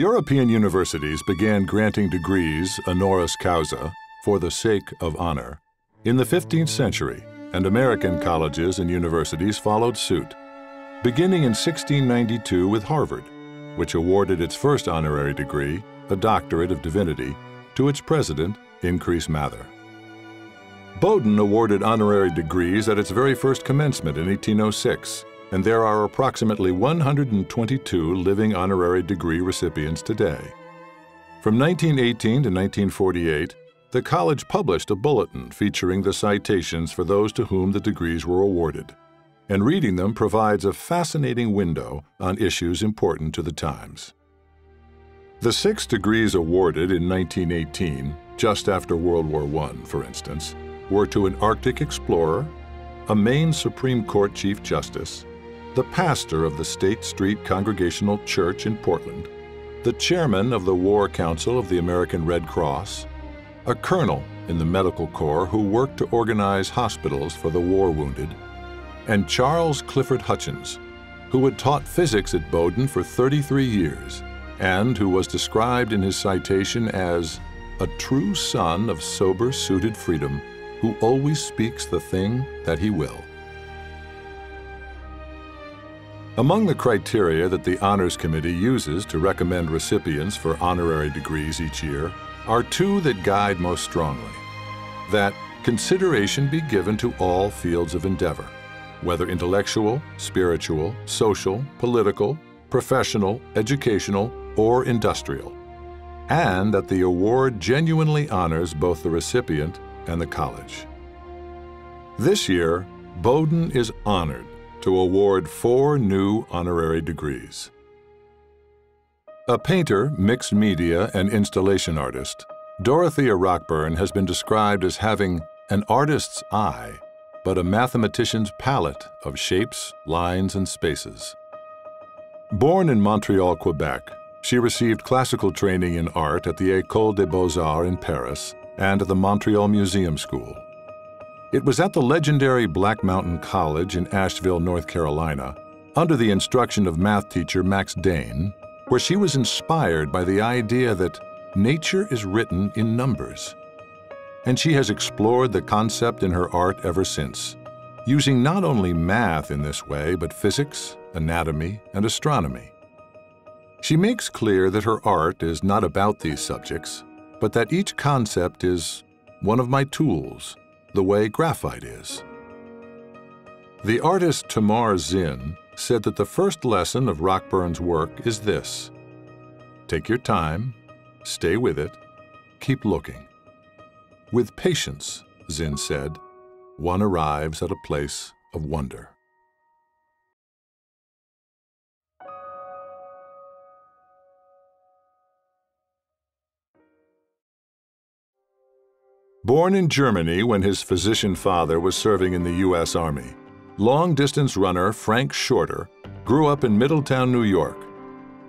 European universities began granting degrees honoris causa, for the sake of honor, in the 15th century, and American colleges and universities followed suit, beginning in 1692 with Harvard, which awarded its first honorary degree, a doctorate of divinity, to its president, Increase Mather. Bowdoin awarded honorary degrees at its very first commencement in 1806, and there are approximately 122 living honorary degree recipients today. From 1918 to 1948, the college published a bulletin featuring the citations for those to whom the degrees were awarded, and reading them provides a fascinating window on issues important to the times. The 6 degrees awarded in 1918, just after World War I, for instance, were to an Arctic explorer, a Maine Supreme Court Chief Justice, the pastor of the State Street Congregational Church in Portland, the chairman of the War Council of the American Red Cross, a colonel in the Medical Corps who worked to organize hospitals for the war wounded, and Charles Clifford Hutchins, who had taught physics at Bowdoin for 33 years and who was described in his citation as a true son of sober-suited freedom who always speaks the thing that he will. Among the criteria that the Honors Committee uses to recommend recipients for honorary degrees each year are 2 that guide most strongly: that consideration be given to all fields of endeavor, whether intellectual, spiritual, social, political, professional, educational, or industrial, and that the award genuinely honors both the recipient and the college. This year, Bowdoin is honored to award 4 new honorary degrees. A painter, mixed media, and installation artist, Dorothea Rockburn has been described as having an artist's eye, but a mathematician's palette of shapes, lines, and spaces. Born in Montreal, Quebec, she received classical training in art at the École des Beaux-Arts in Paris and at the Montreal Museum School. It was at the legendary Black Mountain College in Asheville, North Carolina, under the instruction of math teacher Max Dane, where she was inspired by the idea that nature is written in numbers. And she has explored the concept in her art ever since, using not only math in this way, but physics, anatomy, and astronomy. She makes clear that her art is not about these subjects, but that each concept is one of my tools, the way graphite is. The artist Tamar Zinn said that the first lesson of Rockburn's work is this: take your time, stay with it, keep looking. With patience, Zinn said, one arrives at a place of wonder. Born in Germany when his physician father was serving in the U.S. Army, long-distance runner Frank Shorter grew up in Middletown, New York.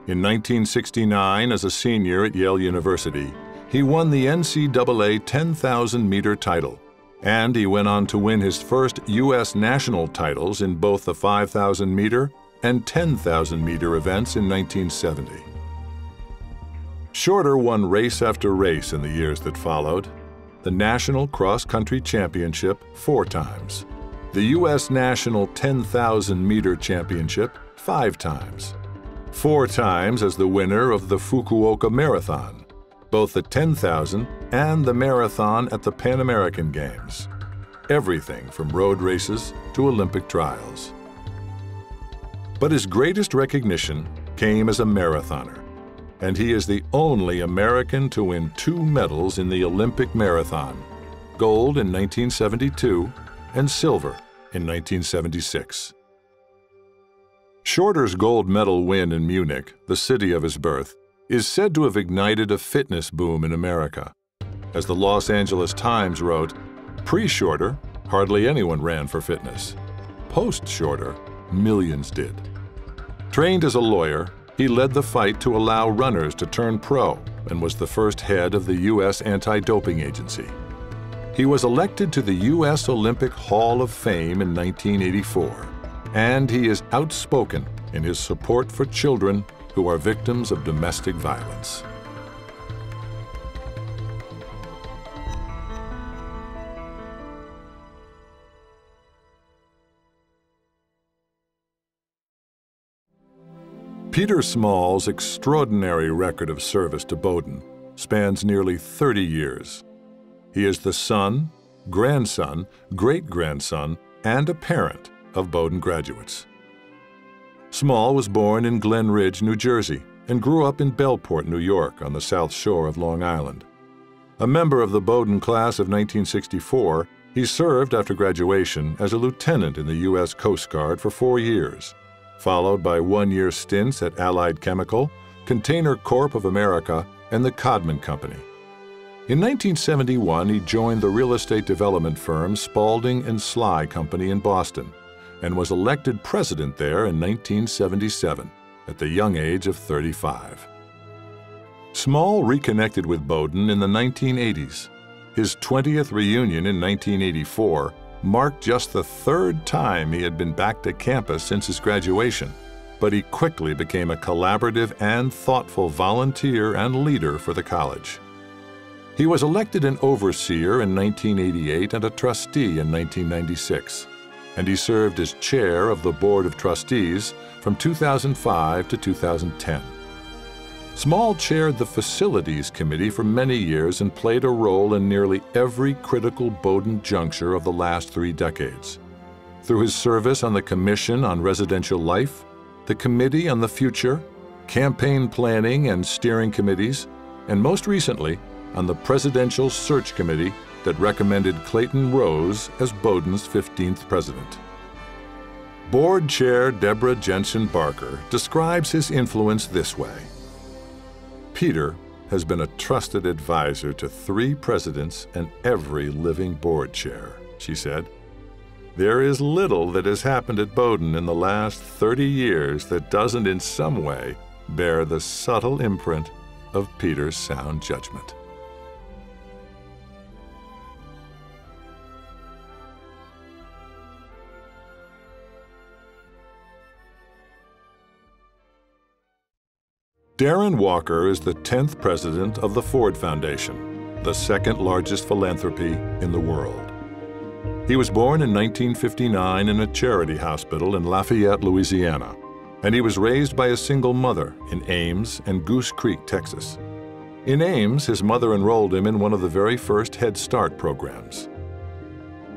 In 1969, as a senior at Yale University, he won the NCAA 10,000-meter title, and he went on to win his first U.S. national titles in both the 5,000-meter and 10,000-meter events in 1970. Shorter won race after race in the years that followed: the National Cross Country Championship 4 times, the U.S. National 10,000-meter Championship 5 times, 4 times as the winner of the Fukuoka Marathon, both the 10,000 and the marathon at the Pan American Games. Everything from road races to Olympic trials. But his greatest recognition came as a marathoner, and he is the only American to win 2 medals in the Olympic marathon, gold in 1972 and silver in 1976. Shorter's gold medal win in Munich, the city of his birth, is said to have ignited a fitness boom in America. As the Los Angeles Times wrote, pre-Shorter, hardly anyone ran for fitness. Post-Shorter, millions did. Trained as a lawyer, he led the fight to allow runners to turn pro and was the first head of the U.S. Anti-Doping Agency. He was elected to the U.S. Olympic Hall of Fame in 1984, and he is outspoken in his support for children who are victims of domestic violence. Peter Small's extraordinary record of service to Bowdoin spans nearly 30 years. He is the son, grandson, great-grandson, and a parent of Bowdoin graduates. Small was born in Glen Ridge, New Jersey, and grew up in Bellport, New York, on the South Shore of Long Island. A member of the Bowdoin class of 1964, he served after graduation as a lieutenant in the U.S. Coast Guard for 4 years, followed by 1-year stints at Allied Chemical, Container Corp of America, and the Codman Company. In 1971, he joined the real estate development firm Spalding & Sly Company in Boston and was elected president there in 1977 at the young age of 35. Small reconnected with Bowdoin in the 1980s. His 20th reunion in 1984 marked just the 3rd time he had been back to campus since his graduation, but he quickly became a collaborative and thoughtful volunteer and leader for the college. He was elected an overseer in 1988 and a trustee in 1996, and he served as chair of the Board of Trustees from 2005 to 2010. Small chaired the Facilities Committee for many years and played a role in nearly every critical Bowdoin juncture of the last 3 decades. Through his service on the Commission on Residential Life, the Committee on the Future, Campaign Planning and Steering Committees, and most recently, on the Presidential Search Committee that recommended Clayton Rose as Bowdoin's 15th president. Board Chair Deborah Jensen Barker describes his influence this way. Peter has been a trusted advisor to 3 presidents and every living board chair, she said. There is little that has happened at Bowdoin in the last 30 years that doesn't in some way bear the subtle imprint of Peter's sound judgment. Darren Walker is the 10th president of the Ford Foundation, the 2nd largest philanthropy in the world. He was born in 1959 in a charity hospital in Lafayette, Louisiana, and he was raised by a single mother in Ames and Goose Creek, Texas. In Ames, his mother enrolled him in one of the very first Head Start programs.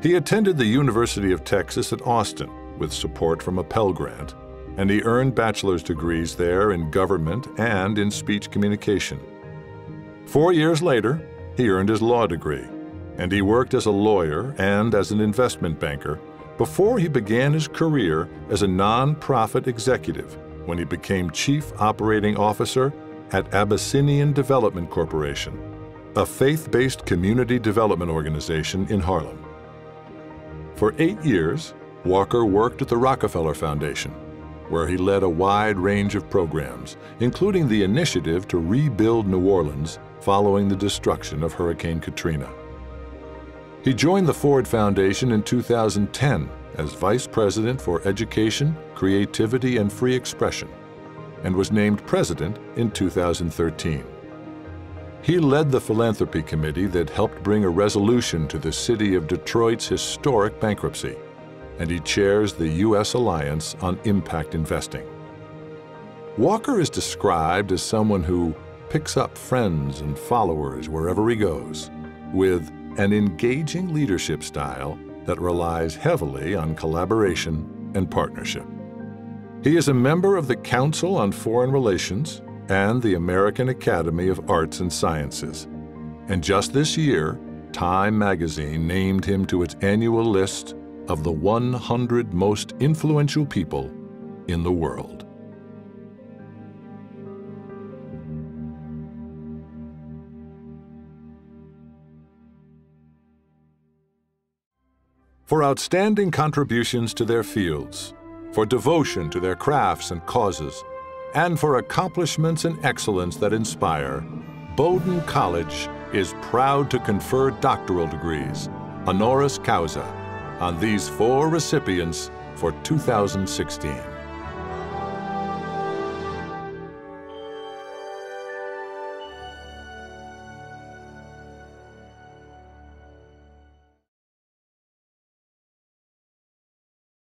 He attended the University of Texas at Austin with support from a Pell Grant, and he earned bachelor's degrees there in government and in speech communication. 4 years later, he earned his law degree, and he worked as a lawyer and as an investment banker before he began his career as a nonprofit executive when he became Chief Operating Officer at Abyssinian Development Corporation, a faith-based community development organization in Harlem. For 8 years, Walker worked at the Rockefeller Foundation, where he led a wide range of programs, including the initiative to rebuild New Orleans following the destruction of Hurricane Katrina. He joined the Ford Foundation in 2010 as Vice President for Education, Creativity, and Free Expression, and was named President in 2013. He led the Philanthropy Committee that helped bring a resolution to the city of Detroit's historic bankruptcy, and he chairs the U.S. Alliance on Impact Investing. Walker is described as someone who picks up friends and followers wherever he goes, with an engaging leadership style that relies heavily on collaboration and partnership. He is a member of the Council on Foreign Relations and the American Academy of Arts and Sciences, and just this year, Time magazine named him to its annual list of the 100 most influential people in the world. For outstanding contributions to their fields, for devotion to their crafts and causes, and for accomplishments and excellence that inspire, Bowdoin College is proud to confer doctoral degrees, honoris causa, on these 4 recipients for 2016.